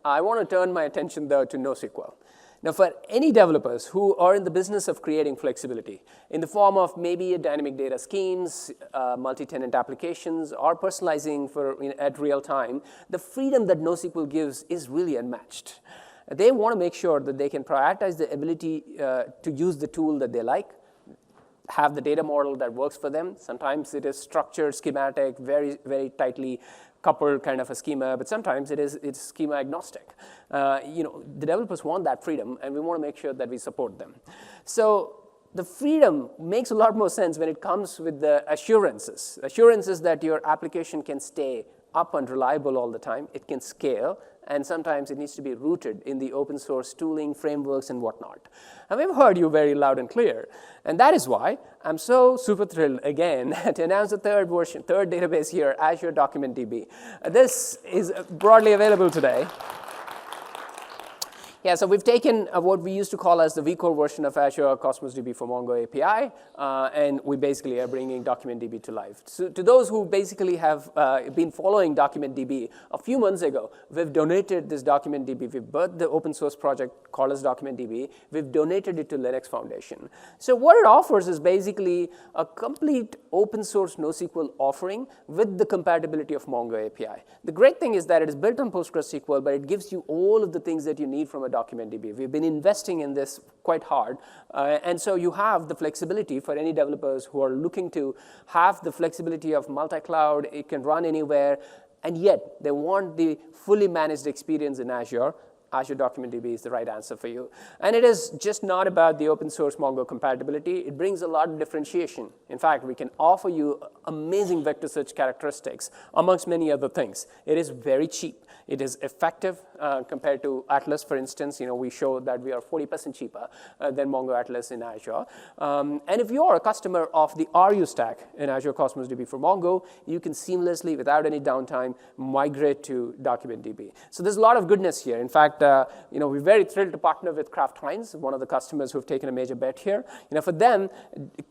I want to turn my attention, though, to NoSQL. Now, for any developers who are in the business of creating flexibility in the form of maybe dynamic data schemes, multi-tenant applications, or personalizing at real time, the freedom that NoSQL gives is really unmatched. They want to make sure that they can prioritize the ability to use the tool that they like, have the data model that works for them. Sometimes it is structured, schematic, very, very tightly coupled kind of a schema, but sometimes it's schema agnostic. The developers want that freedom, and we want to make sure that we support them. So the freedom makes a lot more sense when it comes with the assurances that your application can stay up and reliable all the time. It can scale, and sometimes it needs to be rooted in the open source tooling, frameworks, and whatnot. And we've heard you very loud and clear. And that is why I'm so super thrilled, again, to announce the third database here, Azure DocumentDB. This is broadly available today. Yeah, so we've taken what we used to call as the vCore version of Azure Cosmos DB for Mongo API, and we basically are bringing DocumentDB to life. So to those who basically have been following DocumentDB, a few months ago, we've donated this DocumentDB. We've birthed the open source project called as DocumentDB. We've donated it to Linux Foundation. So what it offers is basically a complete open source NoSQL offering with the compatibility of Mongo API. The great thing is that it is built on PostgreSQL, but it gives you all of the things that you need from a DocumentDB. We've been investing in this quite hard, and so you have the flexibility for any developers who are looking to have the flexibility of multi-cloud. It can run anywhere, and yet they want the fully managed experience in Azure. Azure DocumentDB is the right answer for you. And it is just not about the open source Mongo compatibility. It brings a lot of differentiation. In fact, we can offer you amazing vector search characteristics amongst many other things. It is very cheap. It is effective compared to Atlas, for instance. We show that we are 40% cheaper than Mongo Atlas in Azure. And if you are a customer of the RU stack in Azure Cosmos DB for Mongo, you can seamlessly, without any downtime, migrate to DocumentDB. So there's a lot of goodness here. In fact, we're very thrilled to partner with Kraft Heinz, one of the customers who have taken a major bet here. For them,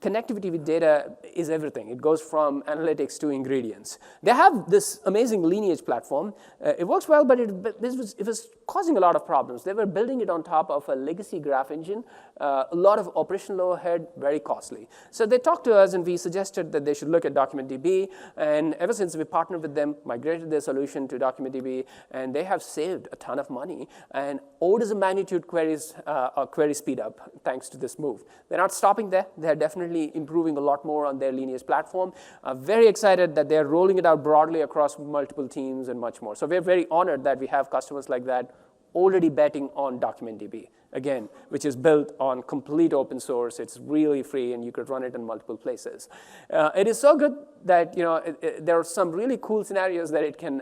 connectivity with data is everything. It goes from analytics to ingredients. They have this amazing lineage platform. It works well, but it was causing a lot of problems. They were building it on top of a legacy graph engine, a lot of operational overhead, very costly. So they talked to us, and we suggested that they should look at DocumentDB. And ever since we partnered with them, migrated their solution to DocumentDB, and they have saved a ton of money and orders of magnitude query speed up thanks to this move. They're not stopping there. They're definitely improving a lot more on their lineage platform. Very excited that they're rolling it out broadly across multiple teams and much more. So we're very honored that we have customers like that already betting on DocumentDB, again, which is built on complete open source. It's really free, and you could run it in multiple places. It is so good that there are some really cool scenarios that it can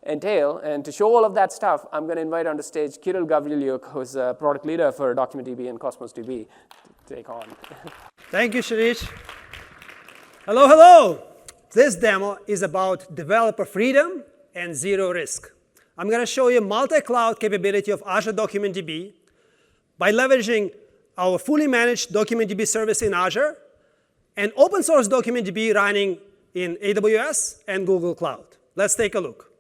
entail. And to show all of that stuff, I'm going to invite on the stage Kirill Gavrylyuk, who's a product leader for DocumentDB and Cosmos DB, to take on. Thank you, Shirish. Hello, hello. This demo is about developer freedom and zero risk. I'm going to show you multi-cloud capability of Azure DocumentDB by leveraging our fully managed DocumentDB service in Azure and open source DocumentDB running in AWS and Google Cloud. Let's take a look.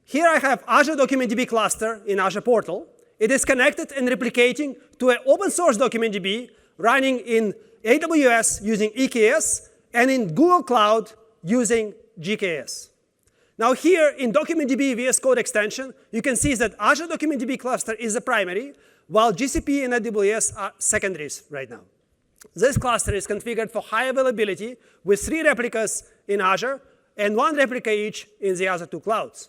Here I have Azure DocumentDB cluster in Azure Portal. It is connected and replicating to an open source DocumentDB running in AWS using EKS and in Google Cloud using GKS. Now here in DocumentDB VS Code extension, you can see that Azure DocumentDB cluster is the primary, while GCP and AWS are secondaries right now. This cluster is configured for high availability with 3 replicas in Azure and 1 replica each in the other 2 clouds.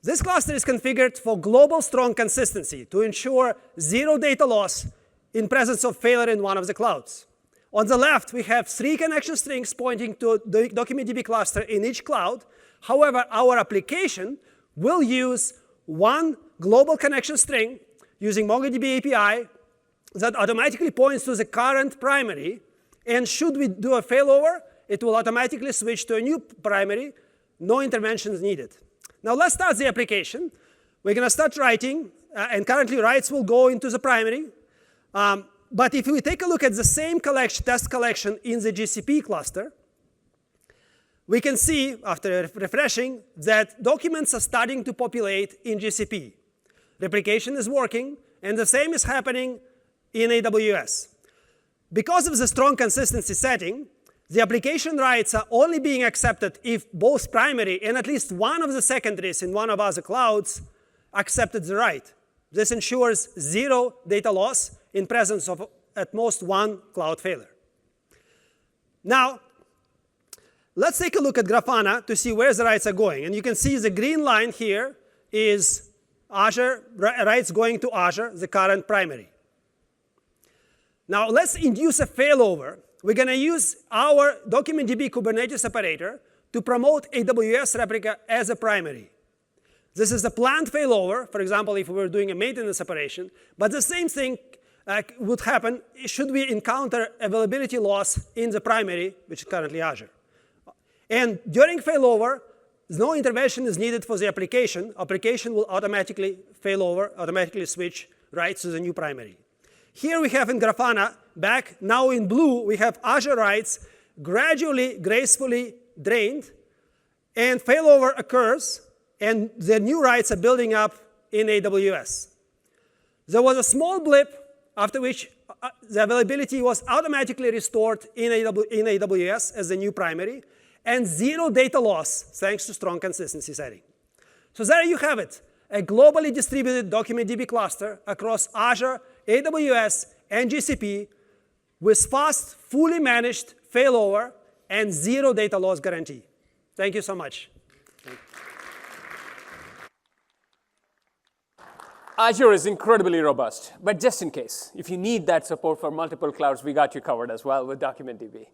This cluster is configured for global strong consistency to ensure 0 data loss in presence of failure in one of the clouds. On the left, we have 3 connection strings pointing to the DocumentDB cluster in each cloud. However, our application will use 1 global connection string using MongoDB API that automatically points to the current primary. And should we do a failover, it will automatically switch to a new primary, no interventions needed. Now let's start the application. We're going to start writing, and currently writes will go into the primary. But if we take a look at the same test collection in the GCP cluster, we can see, after refreshing, that documents are starting to populate in GCP. Replication is working, and the same is happening in AWS. Because of the strong consistency setting, the application rights are only being accepted if both primary and at least one of the secondaries in one of other clouds accepted the right. This ensures zero data loss in presence of at most one cloud failure. Now, let's take a look at Grafana to see where the writes are going. And you can see the green line here is Azure writes going to Azure, the current primary. Now, let's induce a failover. We're going to use our DocumentDB Kubernetes operator to promote AWS replica as a primary. This is a planned failover, for example, if we were doing a maintenance operation. But the same thing would happen should we encounter availability loss in the primary, which is currently Azure. And during failover, no intervention is needed for the application. Application will automatically failover, automatically switch rights to the new primary. Here we have in Grafana, back now in blue, we have Azure rights gradually, gracefully drained, and failover occurs, and the new rights are building up in AWS. There was a small blip, after which the availability was automatically restored in AWS as the new primary, and zero data loss thanks to strong consistency setting. So there you have it, a globally distributed DocumentDB cluster across Azure, AWS, and GCP with fast, fully managed failover and zero data loss guarantee. Thank you so much. Azure is incredibly robust, but just in case, if you need that support for multiple clouds, we got you covered as well with DocumentDB.